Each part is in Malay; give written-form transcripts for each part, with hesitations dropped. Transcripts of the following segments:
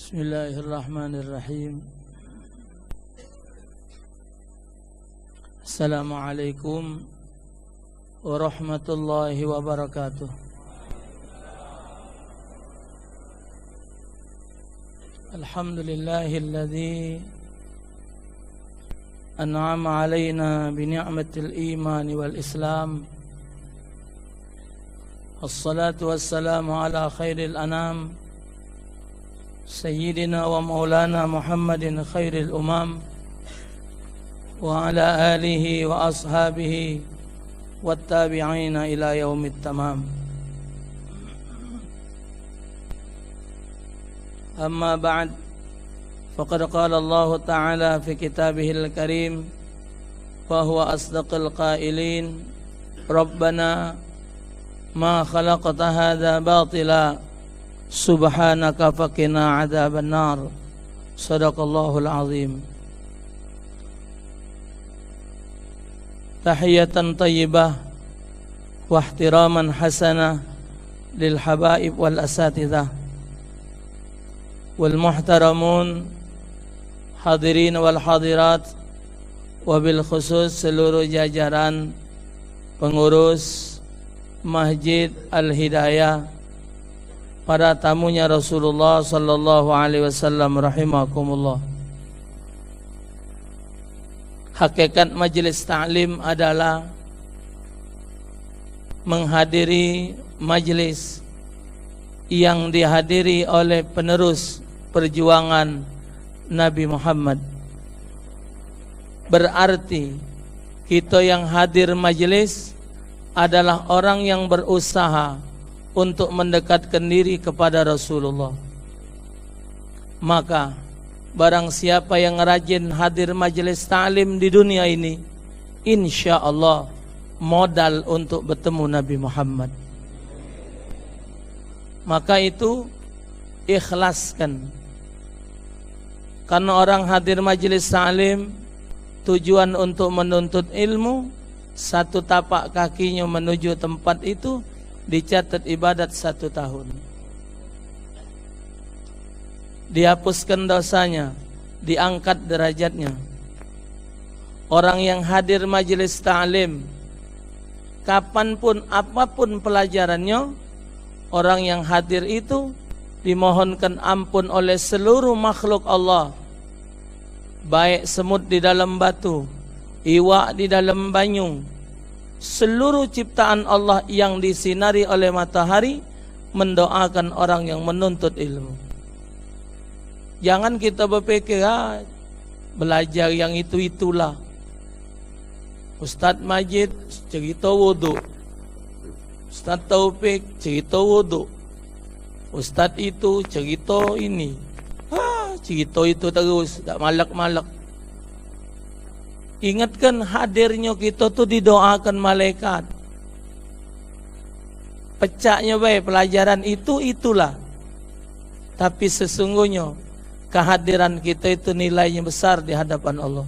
Bismillahirrahmanirrahim. Assalamualaikum warahmatullahi wabarakatuh. Alhamdulillahilladzi an'ama alaina bi ni'matil iman wal islam. Assalatu wassalamu ala khairil anam Sayyidina wa maulana Muhammadin khairil umam wa ala alihi wa ashabihi wattabi'ina ila yaumit tamam. Amma ba'd, faqad qala Allah ta'ala fi kitabihil karim wa huwa asdaqul qailin, Rabbana ma khalaqta hadha batila subhanaka faqina adzaban nar. Shadaqallahul azim. Tahiyatan tayyibah wa ihtiraman hasanah lil habaib wal asatidzah wal muhtaramun hadirin wal hadirat, wabil khusus seluruh jajaran pengurus Masjid Al-Hidayah, para tamunya Rasulullah sallallahu alaihi wasallam rahimakumullah. Hakikat majelis ta'lim adalah menghadiri majelis yang dihadiri oleh penerus perjuangan Nabi Muhammad. Berarti kita yang hadir majelis adalah orang yang berusaha untuk mendekatkan diri kepada Rasulullah. Maka barang siapa yang rajin hadir majelis ta'lim di dunia ini, insya Allah modal untuk bertemu Nabi Muhammad. Maka itu ikhlaskan. Karena orang hadir majelis ta'lim tujuan untuk menuntut ilmu, satu tapak kakinya menuju tempat itu dicatat ibadat 1 tahun. Dihapuskan dosanya, diangkat derajatnya. Orang yang hadir majelis ta'lim, kapanpun apapun pelajarannya, orang yang hadir itu dimohonkan ampun oleh seluruh makhluk Allah, baik semut di dalam batu, iwak di dalam banyu, seluruh ciptaan Allah yang disinari oleh matahari mendoakan orang yang menuntut ilmu. Jangan kita berpikir belajar yang itu-itulah. Ustadz Majid cerita wudhu, Ustadz Taufik cerita wudhu, Ustadz itu cerita ini, cerita itu terus, tak malak-malak. Ingatkan hadirnya kita tuh didoakan malaikat. Pecahnya baik pelajaran itulah. Tapi sesungguhnya kehadiran kita itu nilainya besar di hadapan Allah.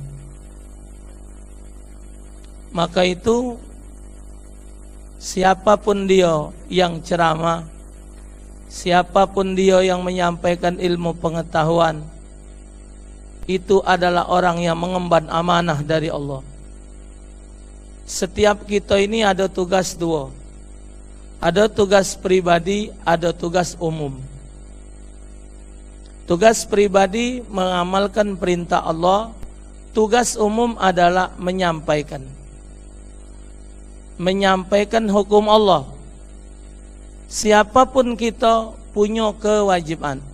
Maka itu siapapun dia yang ceramah, siapapun dia yang menyampaikan ilmu pengetahuan, itu adalah orang yang mengemban amanah dari Allah. Setiap kita ini ada tugas 2. Ada tugas pribadi, ada tugas umum. Tugas pribadi mengamalkan perintah Allah, tugas umum adalah menyampaikan hukum Allah. Siapapun kita punya kewajiban.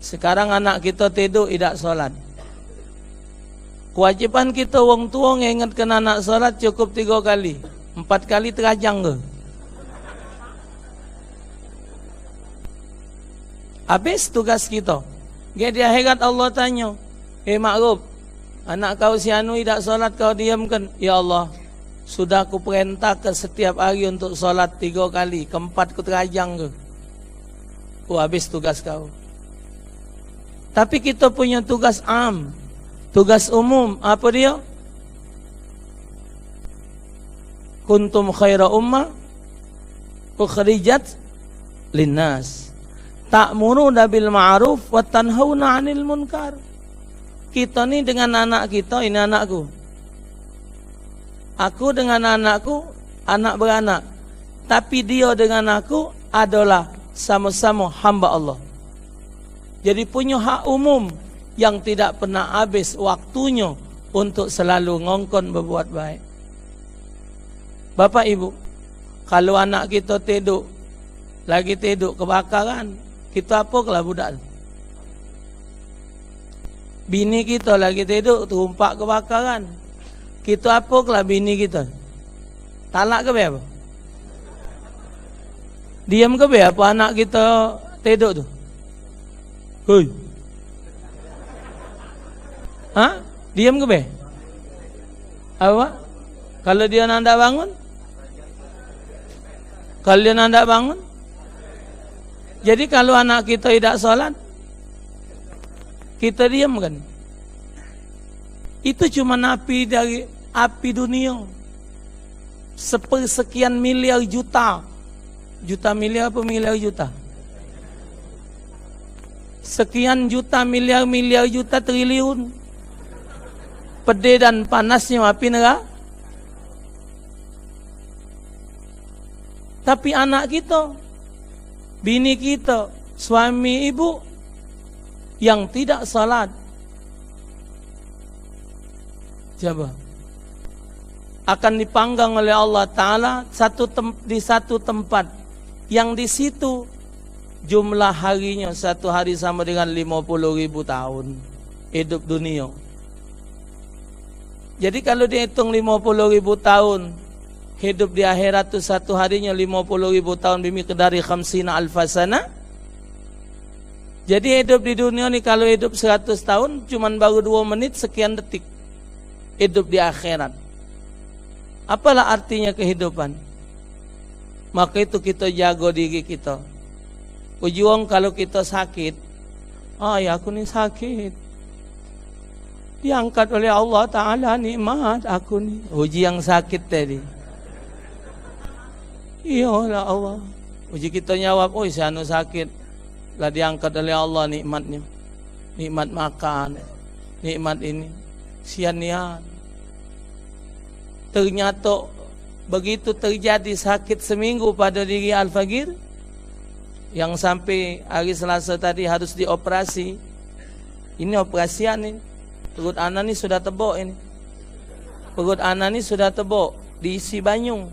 Sekarang anak kita tidur tidak sholat. Kewajiban kita wong tua ngingatkan anak sholat cukup 3 kali, 4 kali terajang ke? Habis tugas kita. Di akhirat Allah tanya, Ma'ruf, anak kau si anu tidak sholat kau diamkan. Ya Allah, sudah aku perintahkan setiap hari untuk sholat 3 kali, keempat ku terajang ke? Habis tugas kau. Tapi kita punya tugas am, tugas umum. Apa dia? Kuntum khaira ummah ukhrijat linnas. ta'muruna bil ma'ruf wa tanhauna 'anil munkar. Kita ni dengan anak kita, ini anakku. Aku dengan anakku, anak beranak. Tapi dia dengan aku adalah sama-sama hamba Allah. Jadi punya hak umum yang tidak pernah habis waktunya untuk selalu ngongkon berbuat baik. Bapak Ibu, kalau anak kita tidur, lagi tidur kebakaran, kita apalah budak? Bini kita lagi tidur, terumpak kebakaran, kita apalah bini kita? Talak ke apa? Diam ke apa anak kita tidur tu? Hei. Ha? Diam ke apa? Kalau dia nak bangun? Kalau dia nak bangun? Jadi kalau anak kita tidak sholat, kita diam kan? Itu cuma api dari api dunia. Sepersekian miliar juta. Juta miliar apa miliar juta? Sekian juta miliar juta triliun. Pedih dan panasnya api neraka. Tapi anak kita, bini kita, suami ibu yang tidak salat, coba akan dipanggang oleh Allah Ta'ala di satu tempat yang di situ jumlah harinya satu hari sama dengan 50.000 tahun hidup dunia. Jadi kalau dihitung 50.000 tahun hidup di akhirat itu satu harinya 50.000 tahun bimiqdari khamsina alfasana. Jadi hidup di dunia ni kalau hidup 100 tahun cuman baru 2 menit sekian detik hidup di akhirat. Apalah artinya kehidupan? Maka itu kita jaga diri kita. Ujuang kalau kita sakit, ya aku ni sakit, diangkat oleh Allah Ta'ala nikmat aku ni. Uji yang sakit tadi, iyalah Allah. Uji kita jawab, si anu sakit, lah diangkat oleh Allah nikmatnya. Nikmat makan, nikmat ini, sian-nian. Ternyata begitu terjadi sakit seminggu pada diri Al-Fagir, yang sampai hari Selasa tadi harus dioperasi. Ini operasian ini. Perut anak ni sudah tebok ini. Perut anak ni sudah tebok, diisi banyung.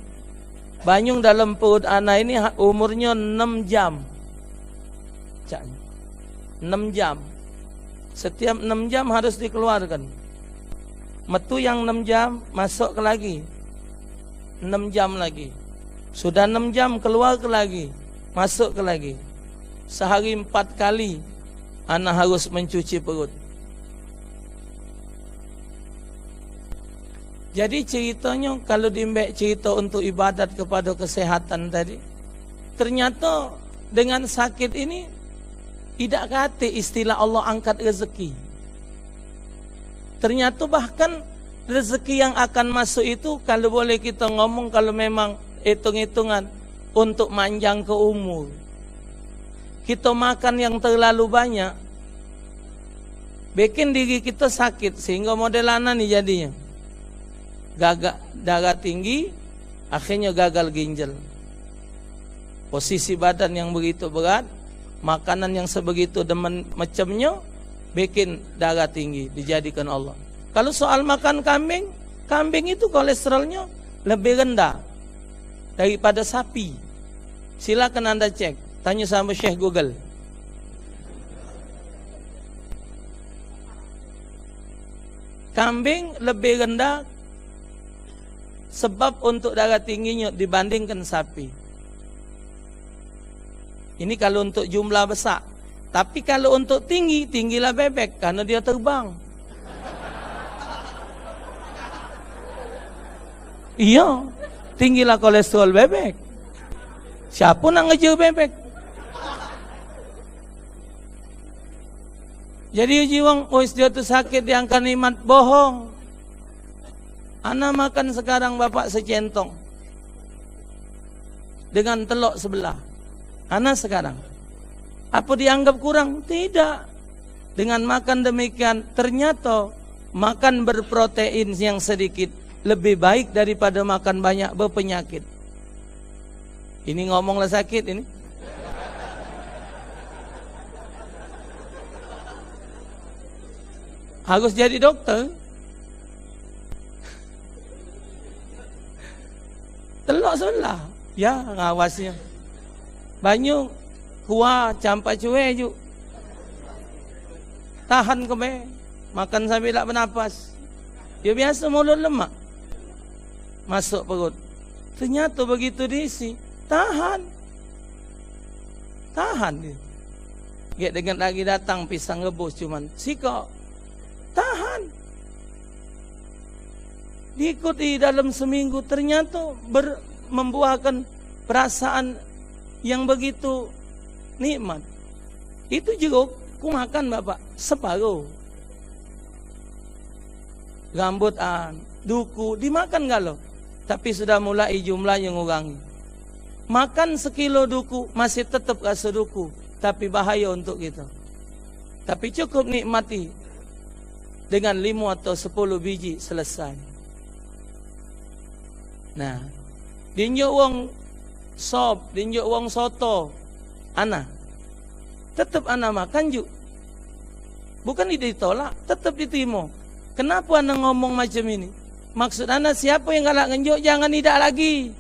Banyung dalam perut anak ini umurnya 6 jam. 6 jam. Setiap 6 jam harus dikeluarkan. Metu yang 6 jam, masuk ke lagi 6 jam lagi. Sudah 6 jam, keluar ke lagi, masuk ke lagi. Sehari 4 kali anak harus mencuci perut. Jadi ceritanya kalau dimbek cerita untuk ibadat kepada kesehatan tadi, ternyata dengan sakit ini tidak kata istilah Allah angkat rezeki. Ternyata bahkan rezeki yang akan masuk itu kalau boleh kita ngomong, kalau memang hitung-hitungan untuk manjang ke umur. Kita makan yang terlalu banyak, bikin diri kita sakit sehingga modelan nih jadinya. Gagal darah tinggi, akhirnya gagal ginjal. Posisi badan yang begitu berat, makanan yang sebegitu demen macamnya, bikin darah tinggi dijadikan Allah. Kalau soal makan kambing, kambing itu kolesterolnya lebih rendah daripada sapi. Silakan Anda cek, tanya sama Syekh Google. Kambing lebih rendah sebab untuk darah tingginya dibandingkan sapi. Ini kalau untuk jumlah besar. Tapi kalau untuk tinggi, tinggilah bebek karena dia terbang. Iya, tinggilah kolesterol bebek. Siapa nak ngejar bebek? Jadi jiwang, dia tu sakit diangkat nikmat, bohong. Ana makan sekarang bapak secentong dengan telok sebelah. Ana sekarang Apa dianggap kurang? Tidak. Dengan makan demikian, ternyata makan berprotein yang sedikit lebih baik daripada makan banyak berpenyakit. Ini ngomonglah sakit ini. Harus jadi dokter. Telok sebelah. Ya, ngawasnya. Banyak kuah campak cuai juk. Tahan kebe. Makan sambil tak bernapas. Ya biasa mulut lemak. Masuk perut. Ternyata begitu diisi. Tahan. Tahan dia. Get dengan lagi datang pisang rebus cuman sikok. Tahan. Diikuti dalam seminggu ternyata membuahkan perasaan yang begitu nikmat. Itu juga ku makan bapak separuh. Rambutan, duku dimakan galau. Tapi sudah mulai jumlahnya ngurangi. Makan sekilo duku masih tetap rasa duku, tapi bahaya untuk kita. Tapi cukup nikmati dengan 5 atau 10 biji selesai. Nah, dinjuk wong sop, dinjuk wong soto, ana tetap ana makan juk. Bukan ditolak, tetap diterima. Kenapa ana ngomong macam ini? Maksud ana siapa yang galak ngenjuk jangan tidak lagi.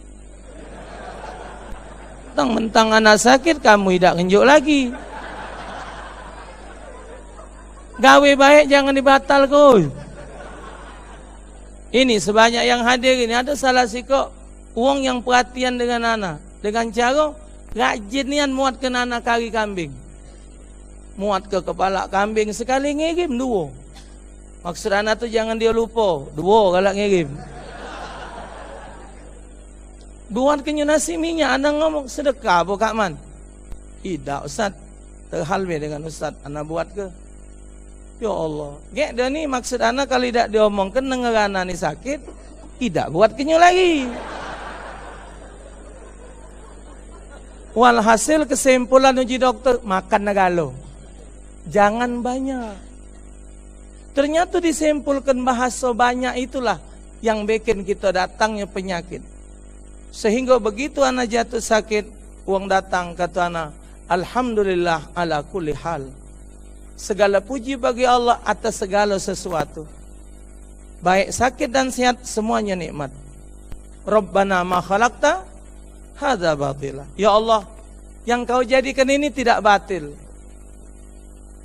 Mentang ana sakit kamu tidak ngenjuk lagi. Gawe baik jangan dibatal kau. Ini sebanyak yang hadir ini ada salah sikok uang yang perhatian dengan anak. Dengan cara rajinian muat ke anak kari kambing. Muat ke kepala kambing sekali ngirim 2. Maksud anak tu jangan dia lupa 2 galak ngirim. Buat kenyu nasi minyak anak ngomong sedekah apa Kak Man? Tidak Ustaz. Terhalmi dengan Ustaz anak buat ke? Ya Allah. Gek dia ni maksud anak kalau tidak diomongkan dengar anak ni sakit, tidak buat kenyu lagi. Walhasil kesimpulan uji dokter, makan negalo. Jangan banyak. Ternyata disimpulkan bahasa banyak itulah yang bikin kita datangnya penyakit. Sehingga begitu anak jatuh sakit, uang datang kata anak, alhamdulillah ala kulli hal. Segala puji bagi Allah atas segala sesuatu. Baik sakit dan sehat semuanya nikmat. Rabbana ma khalaqta hadza batila. Ya Allah, yang kau jadikan ini tidak batil.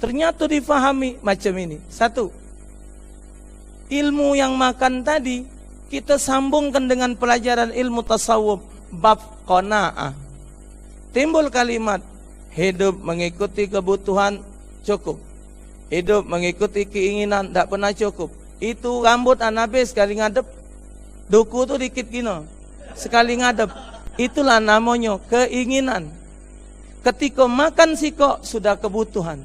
Ternyata difahami macam ini. 1. Ilmu yang makan tadi kita sambungkan dengan pelajaran ilmu tasawuf bab qanaah. Timbul kalimat hidup mengikuti kebutuhan cukup. Hidup mengikuti keinginan tak pernah cukup. Itu rambut anabe sekali ngadep. Duku tu dikit gino. Sekali ngadep. Itulah namanya keinginan. Ketika makan sikok sudah kebutuhan.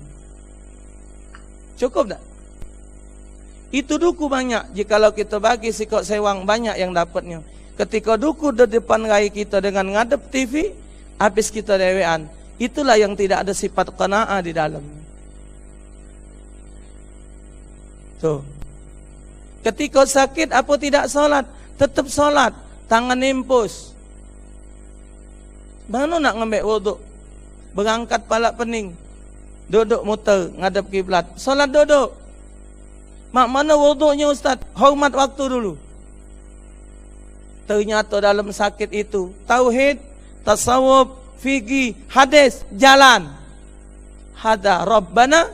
Cukup tak? Itu duku banyak. Jikalau kita bagi sikok sewang banyak yang dapatnya. Ketika duku di depan rai kita dengan ngadep TV, habis kita dewean. Itulah yang tidak ada sifat qanaah di dalam. Tuh. Ketika sakit apa tidak salat? Tetap salat. Tangan impus. Mana nak ngambil wuduk? Berangkat palak pening. Duduk muter ngadep kiblat. Salat duduk. Mak mana wuduknya Ustaz? Hormat waktu dulu. Ternyata dalam sakit itu tauhid, tasawuf, fikih, hadis jalan. Hada Rabbana